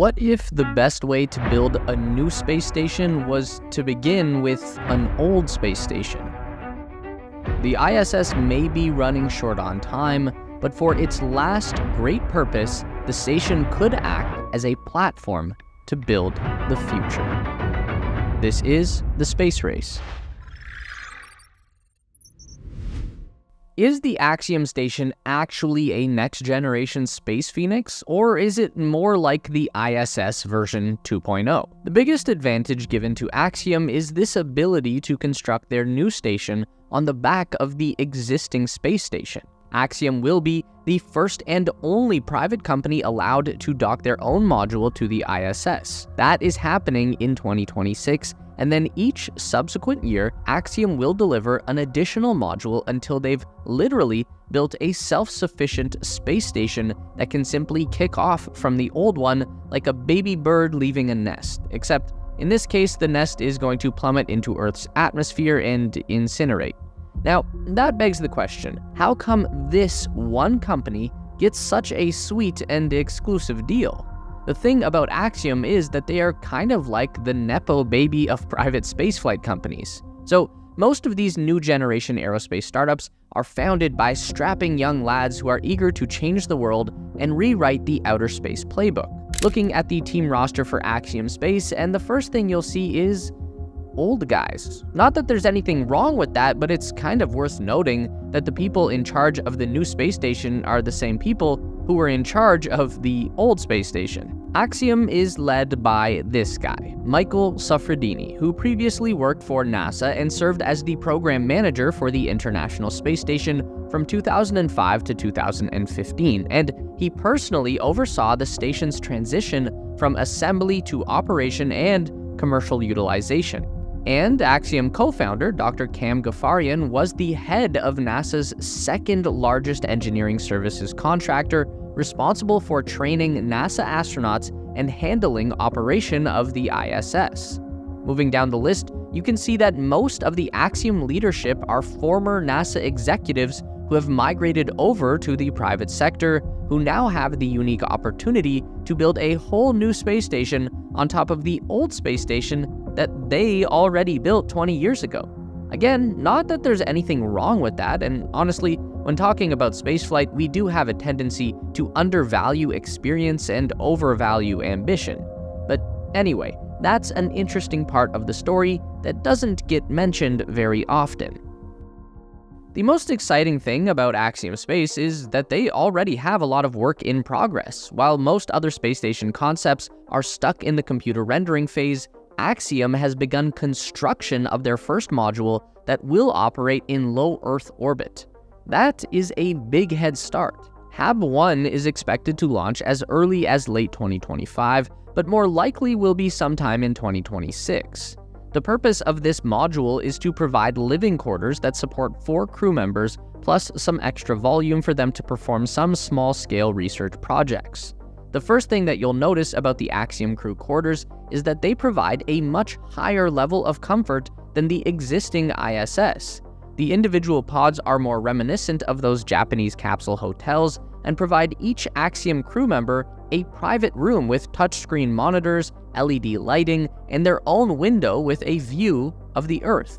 What if the best way to build a new space station was to begin with an old space station? The ISS may be running short on time, but for its last great purpose, the station could act as a platform to build the future. This is the Space Race. Is the Axiom station actually a next-generation Space Phoenix, or is it more like the ISS version 2.0? The biggest advantage given to Axiom is this ability to construct their new station on the back of the existing space station. Axiom will be the first and only private company allowed to dock their own module to the ISS. That is happening in 2026, and then each subsequent year, Axiom will deliver an additional module until they've literally built a self-sufficient space station that can simply kick off from the old one like a baby bird leaving a nest, except in this case, the nest is going to plummet into Earth's atmosphere and incinerate. Now, that begs the question, how come this one company gets such a sweet and exclusive deal? The thing about Axiom is that they are kind of like the Nepo baby of private spaceflight companies. So, most of these new generation aerospace startups are founded by strapping young lads who are eager to change the world and rewrite the outer space playbook. Looking at the team roster for Axiom Space, and the first thing you'll see is old guys. Not that there's anything wrong with that, but it's kind of worth noting that the people in charge of the new space station are the same people who were in charge of the old space station. Axiom is led by this guy, Michael Suffredini, who previously worked for NASA and served as the program manager for the International Space Station from 2005 to 2015, and he personally oversaw the station's transition from assembly to operation and commercial utilization. And Axiom co-founder Dr. Cam Ghaffarian was the head of NASA's second largest engineering services contractor, responsible for training NASA astronauts and handling operation of the ISS. Moving down the list, you can see that most of the Axiom leadership are former NASA executives who have migrated over to the private sector, who now have the unique opportunity to build a whole new space station on top of the old space station that they already built 20 years ago. Again, not that there's anything wrong with that, and honestly, when talking about spaceflight, we do have a tendency to undervalue experience and overvalue ambition. But anyway, that's an interesting part of the story that doesn't get mentioned very often. The most exciting thing about Axiom Space is that they already have a lot of work in progress. While most other space station concepts are stuck in the computer rendering phase, Axiom has begun construction of their first module that will operate in low Earth orbit. That is a big head start. HAB-1 is expected to launch as early as late 2025, but more likely will be sometime in 2026. The purpose of this module is to provide living quarters that support 4 crew members, plus some extra volume for them to perform some small-scale research projects. The first thing that you'll notice about the Axiom crew quarters is that they provide a much higher level of comfort than the existing ISS. The individual pods are more reminiscent of those Japanese capsule hotels and provide each Axiom crew member a private room with touchscreen monitors, LED lighting, and their own window with a view of the Earth.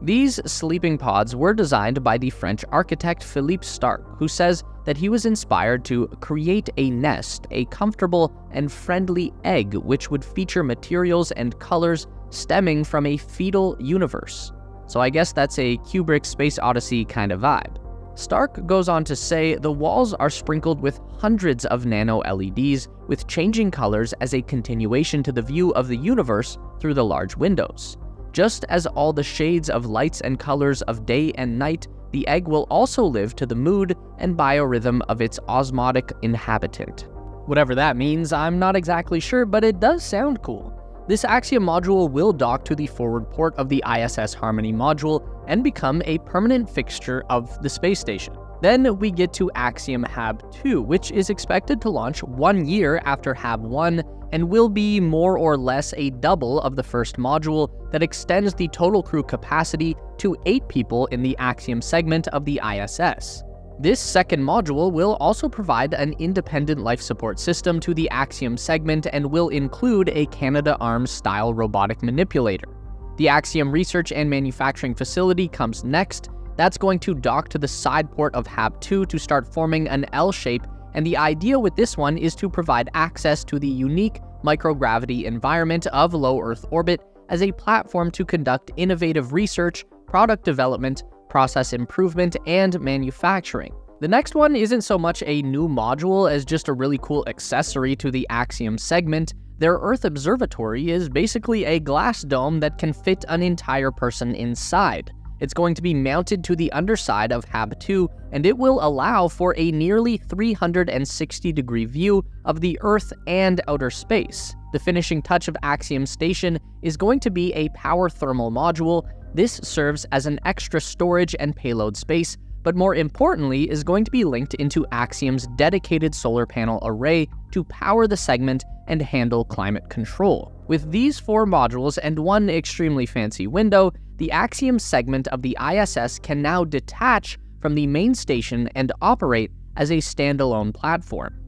These sleeping pods were designed by the French architect Philippe Starck, who says that he was inspired to create a nest, a comfortable and friendly egg which would feature materials and colors stemming from a fetal universe. So I guess that's a Kubrick Space Odyssey kind of vibe. Starck goes on to say the walls are sprinkled with hundreds of nano LEDs with changing colors as a continuation to the view of the universe through the large windows. Just as all the shades of lights and colors of day and night, the egg will also live to the mood and biorhythm of its osmotic inhabitant. Whatever that means, I'm not exactly sure, but it does sound cool. This Axiom module will dock to the forward port of the ISS Harmony module and become a permanent fixture of the space station. Then we get to Axiom HAB-2, which is expected to launch 1 year after HAB-1 and will be more or less a double of the first module that extends the total crew capacity to 8 people in the Axiom segment of the ISS. This second module will also provide an independent life support system to the Axiom segment and will include a Canadarms-style robotic manipulator. The Axiom research and manufacturing facility comes next. That's going to dock to the side port of HAB2 to start forming an L shape, and the idea with this one is to provide access to the unique microgravity environment of low Earth orbit as a platform to conduct innovative research, product development, process improvement, and manufacturing. The next one isn't so much a new module as just a really cool accessory to the Axiom segment. Their Earth Observatory is basically a glass dome that can fit an entire person inside. It's going to be mounted to the underside of HAB2, and it will allow for a nearly 360-degree view of the Earth and outer space. The finishing touch of Axiom Station is going to be a power thermal module. This serves as an extra storage and payload space, but more importantly is going to be linked into Axiom's dedicated solar panel array to power the segment and handle climate control. With these 4 modules and one extremely fancy window, the Axiom segment of the ISS can now detach from the main station and operate as a standalone platform.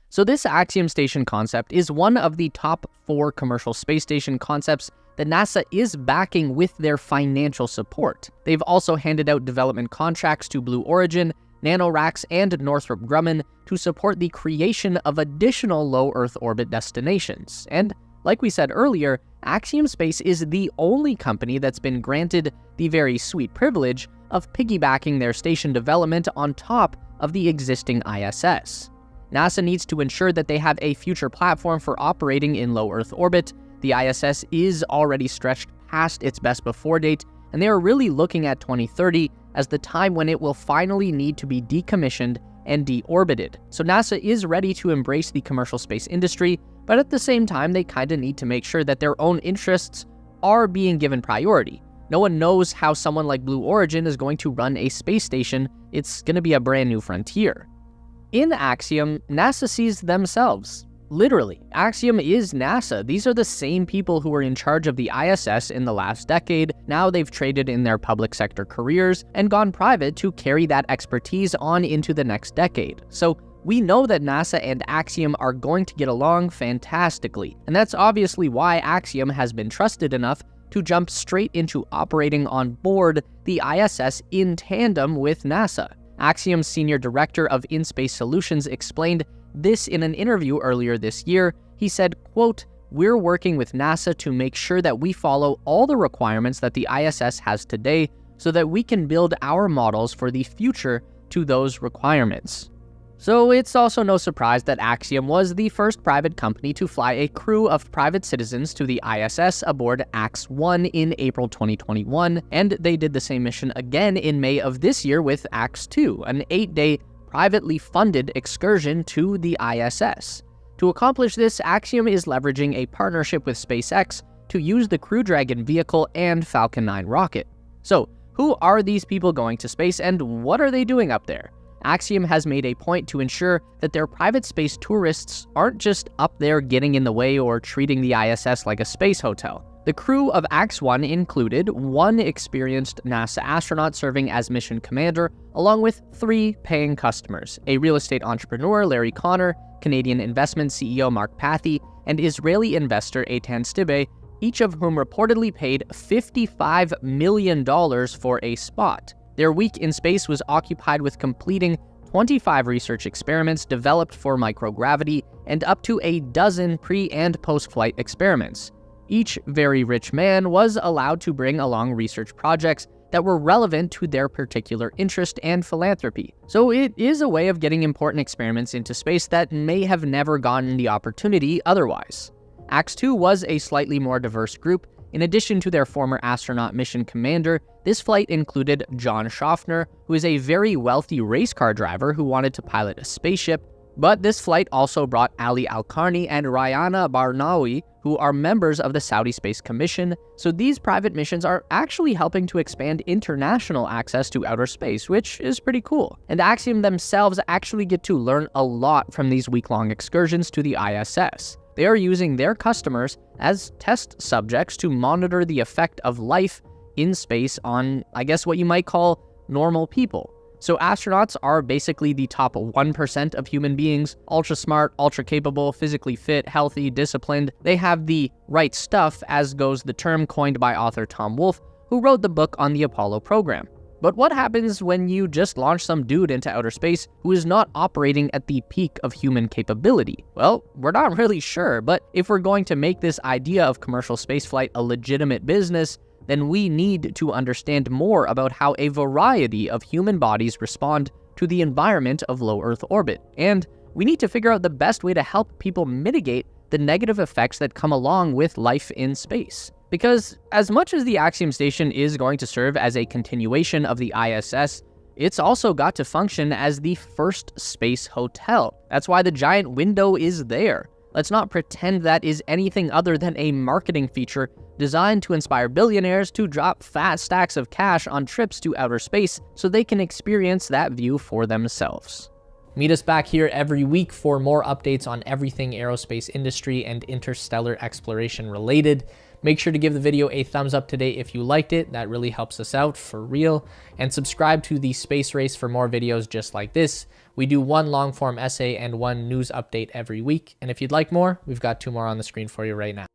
So this Axiom Station concept is one of the top 4 commercial space station concepts that NASA is backing with their financial support. They've also handed out development contracts to Blue Origin, NanoRacks, and Northrop Grumman to support the creation of additional low Earth orbit destinations. And like we said earlier, Axiom Space is the only company that's been granted the very sweet privilege of piggybacking their station development on top of the existing ISS. NASA needs to ensure that they have a future platform for operating in low Earth orbit. The ISS is already stretched past its best before date, and they are really looking at 2030 as the time when it will finally need to be decommissioned and deorbited. So NASA is ready to embrace the commercial space industry, but at the same time, they kinda need to make sure that their own interests are being given priority. No one knows how someone like Blue Origin is going to run a space station. It's gonna be a brand new frontier. In Axiom, NASA sees themselves. Literally, Axiom is NASA. These are the same people who were in charge of the ISS in the last decade. Now they've traded in their public sector careers and gone private to carry that expertise on into the next decade. So we know that NASA and Axiom are going to get along fantastically, and that's obviously why Axiom has been trusted enough to jump straight into operating on board the ISS in tandem with NASA. Axiom's senior director of In-Space Solutions explained this in an interview earlier this year. He said, quote, "We're working with NASA to make sure that we follow all the requirements that the ISS has today so that we can build our models for the future to those requirements." So it's also no surprise that Axiom was the first private company to fly a crew of private citizens to the ISS aboard AX-1 in April 2021, and they did the same mission again in May of this year with AX-2, an 8-day privately funded excursion to the ISS. To accomplish this, Axiom is leveraging a partnership with SpaceX to use the Crew Dragon vehicle and Falcon 9 rocket. So, who are these people going to space and what are they doing up there? Axiom has made a point to ensure that their private space tourists aren't just up there getting in the way or treating the ISS like a space hotel. The crew of AX-1 included 1 experienced NASA astronaut serving as mission commander, along with 3 paying customers: a real estate entrepreneur, Larry Connor, Canadian investment CEO Mark Pathy, and Israeli investor Eitan Stibbe, each of whom reportedly paid $55 million for a spot. Their week in space was occupied with completing 25 research experiments developed for microgravity and up to a dozen pre- and post-flight experiments. Each very rich man was allowed to bring along research projects that were relevant to their particular interest and philanthropy. So it is a way of getting important experiments into space that may have never gotten the opportunity otherwise. AX-2 was a slightly more diverse group. In addition to their former astronaut mission commander, this flight included John Schaffner, who is a very wealthy race car driver who wanted to pilot a spaceship. But this flight also brought Ali Al-Karni and Rayana Barnawi, who are members of the Saudi Space Commission. So these private missions are actually helping to expand international access to outer space, which is pretty cool. And Axiom themselves actually get to learn a lot from these week-long excursions to the ISS. They are using their customers as test subjects to monitor the effect of life in space on, I guess, what you might call normal people. So astronauts are basically the top 1% of human beings, ultra smart, ultra capable, physically fit, healthy, disciplined. They have the right stuff, as goes the term coined by author Tom Wolfe, who wrote the book on the Apollo program. But what happens when you just launch some dude into outer space who is not operating at the peak of human capability? Well, we're not really sure, but if we're going to make this idea of commercial spaceflight a legitimate business, then we need to understand more about how a variety of human bodies respond to the environment of low Earth orbit. And we need to figure out the best way to help people mitigate the negative effects that come along with life in space. Because as much as the Axiom station is going to serve as a continuation of the ISS, it's also got to function as the first space hotel. That's why the giant window is there. Let's not pretend that is anything other than a marketing feature designed to inspire billionaires to drop fat stacks of cash on trips to outer space so they can experience that view for themselves. Meet us back here every week for more updates on everything aerospace industry and interstellar exploration related. Make sure to give the video a thumbs up today if you liked it. That really helps us out for real. And subscribe to the Space Race for more videos just like this. We do one long form essay and one news update every week. And if you'd like more, we've got 2 more on the screen for you right now.